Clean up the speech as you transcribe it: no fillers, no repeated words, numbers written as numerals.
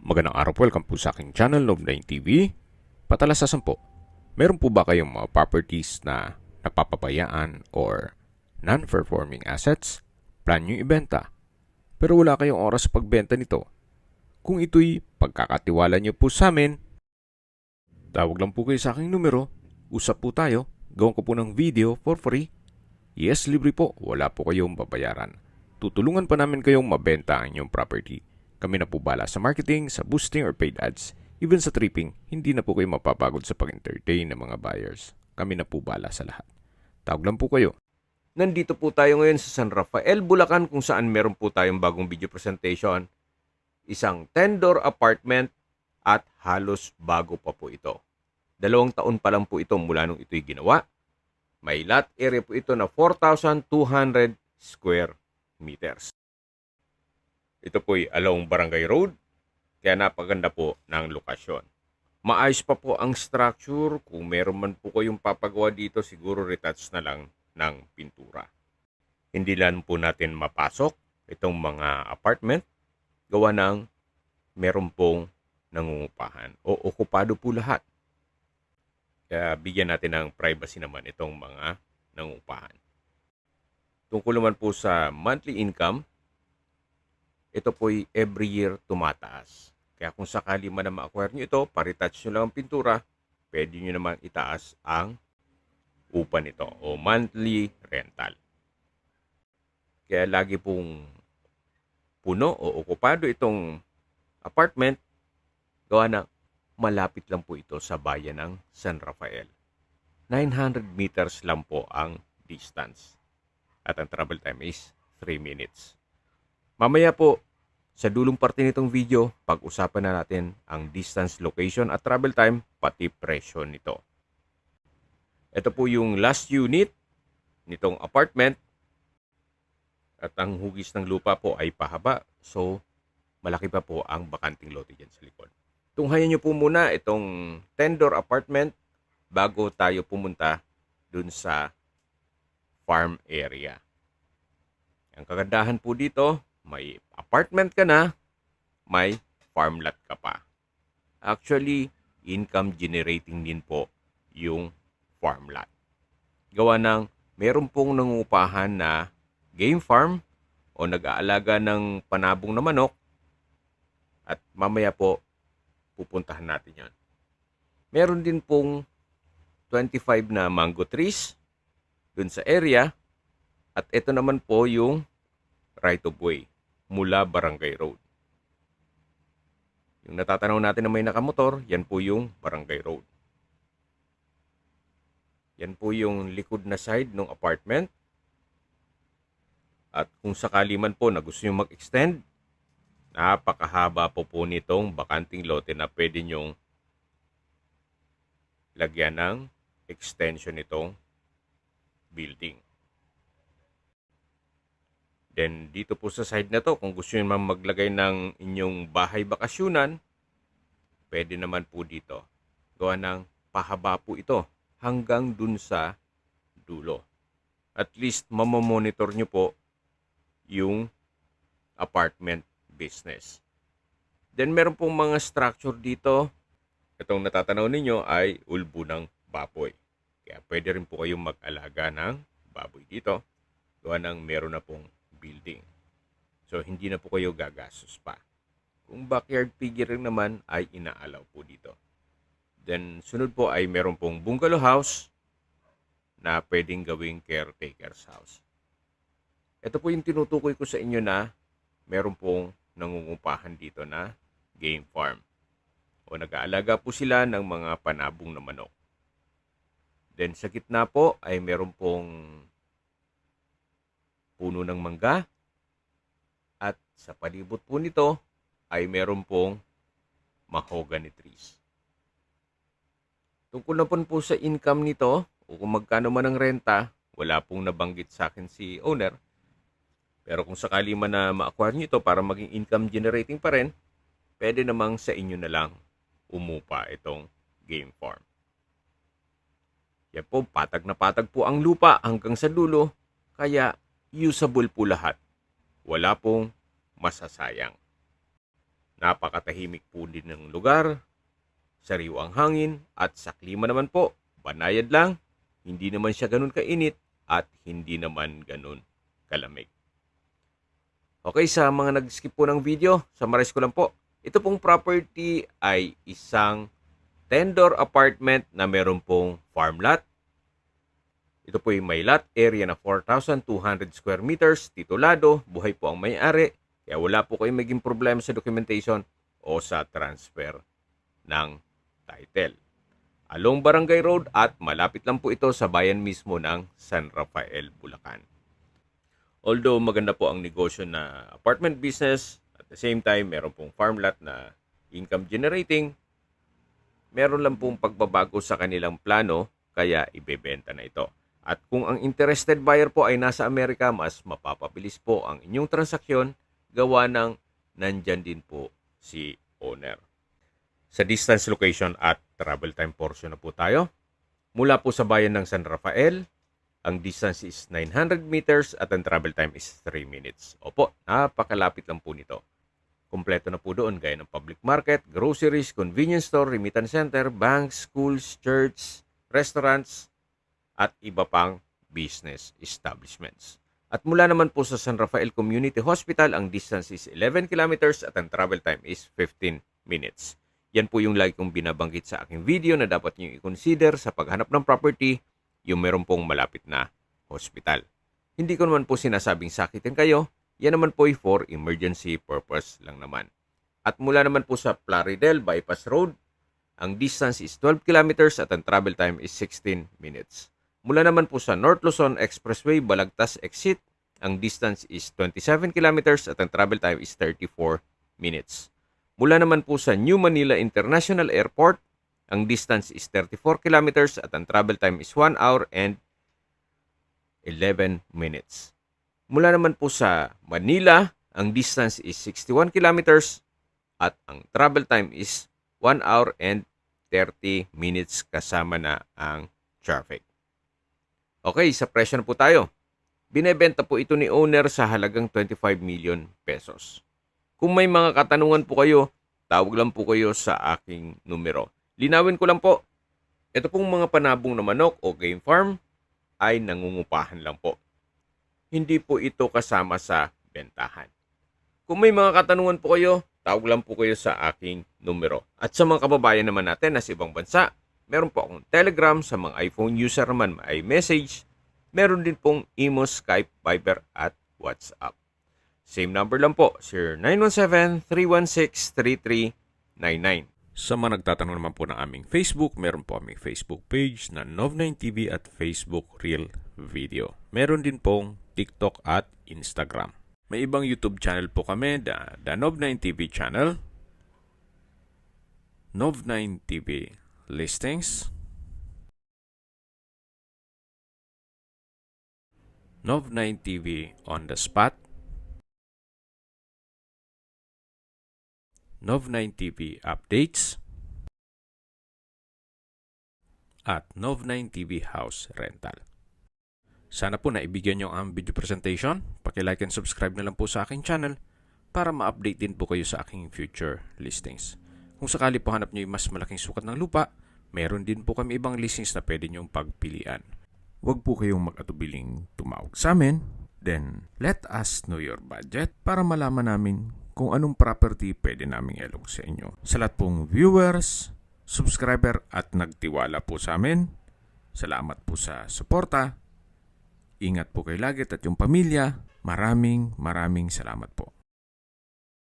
Magandang araw po, welcome po sa aking channel, Love9 TV. Patalasasan po, meron po ba kayong mga properties na napapabayaan or non-performing assets? Plan nyo ibenta, pero wala kayong oras sa pagbenta nito. Kung ito'y pagkakatiwala nyo po sa amin, tawag lang po kayo sa aking numero, usap po tayo, gawin ko po ng video for free. Yes, libre po, wala po kayong babayaran. Tutulungan pa namin kayong mabenta ang inyong property. Kami na po bala sa marketing, sa boosting or paid ads. Even sa tripping, hindi na po kayo mapapagod sa pag-entertain ng mga buyers. Kami na po bala sa lahat. Tawag lang po kayo. Nandito po tayo ngayon sa San Rafael, Bulacan kung saan meron po tayong bagong video presentation. Isang 10-door apartment at halos bago pa po ito. 2 taon pa lang po ito mula nung ito'y ginawa. May lot area po ito na 4,200 square meters. Ito po'y along Barangay Road, kaya napaganda po ng lokasyon. Maayos pa po ang structure. Kung meron man po kayong papagawa dito, siguro retouch na lang ng pintura. Hindi lang po natin mapasok itong mga apartment, gawa ng meron pong nangungupahan o okupado po lahat. Kaya bigyan natin ng privacy naman itong mga nangungupahan. Tungkol naman po sa monthly income, ito po'y every year tumataas. Kaya kung sakali man na ma-acquire nyo ito, paretouch nyo lang ang pintura, pwede nyo naman itaas ang upa nito o monthly rental. Kaya lagi pong puno o okupado itong apartment, gawa na malapit lang po ito sa bayan ng San Rafael. 900 meters lang po ang distance. At ang travel time is 3 minutes. Mamaya po, sa dulong parte nitong video, pag-usapan na natin ang distance, location at travel time, pati presyo nito. Ito po yung last unit nitong apartment. At ang hugis ng lupa po ay pahaba. So, malaki pa po ang bakanting lote dyan sa likod. Tunghayan nyo po muna itong 10-door apartment bago tayo pumunta dun sa farm area. Ang kagandahan po dito, may apartment ka na, may farm lot ka pa. Actually, income generating din po yung farm lot. Gawa ng meron pong nangungupahan na game farm o nag-aalaga ng panabong na manok at mamaya po pupuntahan natin yan. Meron din pong 25 na mango trees dun sa area at ito naman po yung right of way mula Barangay Road. Yung natatanaw natin na may nakamotor, yan po yung Barangay Road. Yan po yung likod na side ng apartment. At kung sakali man po na gusto nyo mag-extend, napakahaba po nitong bakanting lote na pwede nyong lagyan ng extension nitong building. Then, dito po sa side na to, kung gusto nyo naman maglagay ng inyong bahay bakasyunan, pwede naman po dito. Gawa ng pahaba po ito hanggang dun sa dulo. At least, mamamonitor nyo po yung apartment business. Then, meron pong mga structure dito. Itong natatanaw ninyo ay ulbo ng baboy. Kaya pwede rin po kayong mag-alaga ng baboy dito. Gawa ng meron na pong building. So, hindi na po kayo gagastos pa. Kung backyard figure naman ay inaalaw po dito. Then, sunod po ay meron pong bungalow house na pwedeng gawing caretaker's house. Ito po yung tinutukoy ko sa inyo na meron pong nangungupahan dito na game farm. O nag-aalaga po sila ng mga panabong na manok. Then, sa gitna po ay meron pong puno ng mangga at sa palibot po nito ay meron pong mahogany trees. Tungkol na po sa income nito o kung magkano man ang renta, wala pong nabanggit sa akin si owner. Pero kung sakali man na ma-acquire nyo ito para maging income generating pa rin, pwede namang sa inyo na lang umupa itong game farm. Yan po, patag na patag po ang lupa hanggang sa dulo, kaya usable po lahat. Wala pong masasayang. Napakatahimik po din ng lugar, sariwang hangin, at sa klima naman po, banayad lang, hindi naman siya ganun kainit at hindi naman ganun kalamig. Okay, sa mga nag-skip po ng video, summarize ko lang po. Ito pong property ay isang 10-door apartment na meron pong farm lot. Ito po yung may lot area na 4,200 square meters, titulado, buhay po ang may-ari, kaya wala po kayong maging problema sa documentation o sa transfer ng title. Along Barangay Road at malapit lang po ito sa bayan mismo ng San Rafael, Bulacan. Although maganda po ang negosyo na apartment business, at the same time meron pong farm lot na income generating, meron lang pong pagbabago sa kanilang plano kaya ibebenta na ito. At kung ang interested buyer po ay nasa Amerika, mas mapapabilis po ang inyong transaksyon gawa ng nandyan din po si owner. Sa distance, location at travel time portion na po tayo. Mula po sa bayan ng San Rafael, ang distance is 900 meters at ang travel time is 3 minutes. Opo, napakalapit lang po nito. Kompleto na po doon gaya ng public market, groceries, convenience store, remittance center, banks, schools, church, restaurants, at iba pang business establishments. At mula naman po sa San Rafael Community Hospital, ang distance is 11 kilometers at ang travel time is 15 minutes. Yan po yung lagi kong binabanggit sa aking video na dapat nyo i-consider sa paghanap ng property, yung meron pong malapit na hospital. Hindi ko naman po sinasabing sakitin kayo, yan naman po ay for emergency purpose lang naman. At mula naman po sa Plaridel Bypass Road, ang distance is 12 kilometers at ang travel time is 16 minutes. Mula naman po sa North Luzon Expressway Balagtas Exit, ang distance is 27 kilometers at ang travel time is 34 minutes. Mula naman po sa New Manila International Airport, ang distance is 34 kilometers at ang travel time is 1 hour and 11 minutes. Mula naman po sa Manila, ang distance is 61 kilometers at ang travel time is 1 hour and 30 minutes kasama na ang traffic. Okay, sa presyo na po tayo. Binebenta po ito ni owner sa halagang 25 million pesos. Kung may mga katanungan po kayo, tawag lang po kayo sa aking numero. Linawin ko lang po, ito pong mga panabong na manok o game farm ay nangungupahan lang po. Hindi po ito kasama sa bentahan. Kung may mga katanungan po kayo, tawag lang po kayo sa aking numero. At sa mga kababayan naman natin na sa ibang bansa, meron po akong Telegram, sa mga iPhone user naman ay message. Meron din pong Imo, Skype, Viber at WhatsApp. Same number lang po, 0917-316-3399. Sa mga nagtatanong naman po ng aming Facebook, meron po aming Facebook page na Nov9TV at Facebook Real Video. Meron din pong TikTok at Instagram. May ibang YouTube channel po kami, the Nov9TV channel, Nov9TV Listings, Nov9TV On The Spot, Nov9TV Updates, at Nov9TV House Rental. Sana po naibigyan nyo ang video presentation. Paki-like and subscribe na lang po sa aking channel para ma-update din po kayo sa aking future listings. Kung sakali po hanap nyo yung mas malaking sukat ng lupa, meron din po kami ibang listings na pwede nyong pagpilian. Huwag po kayong mag-atubiling tumawag sa amin. Then, let us know your budget para malaman namin kung anong property pwede naming ilog sa inyo. Sa lahat pong viewers, subscriber at nagtiwala po sa amin, salamat po sa suporta. Ingat po kayo lagi at yung pamilya. Maraming salamat po.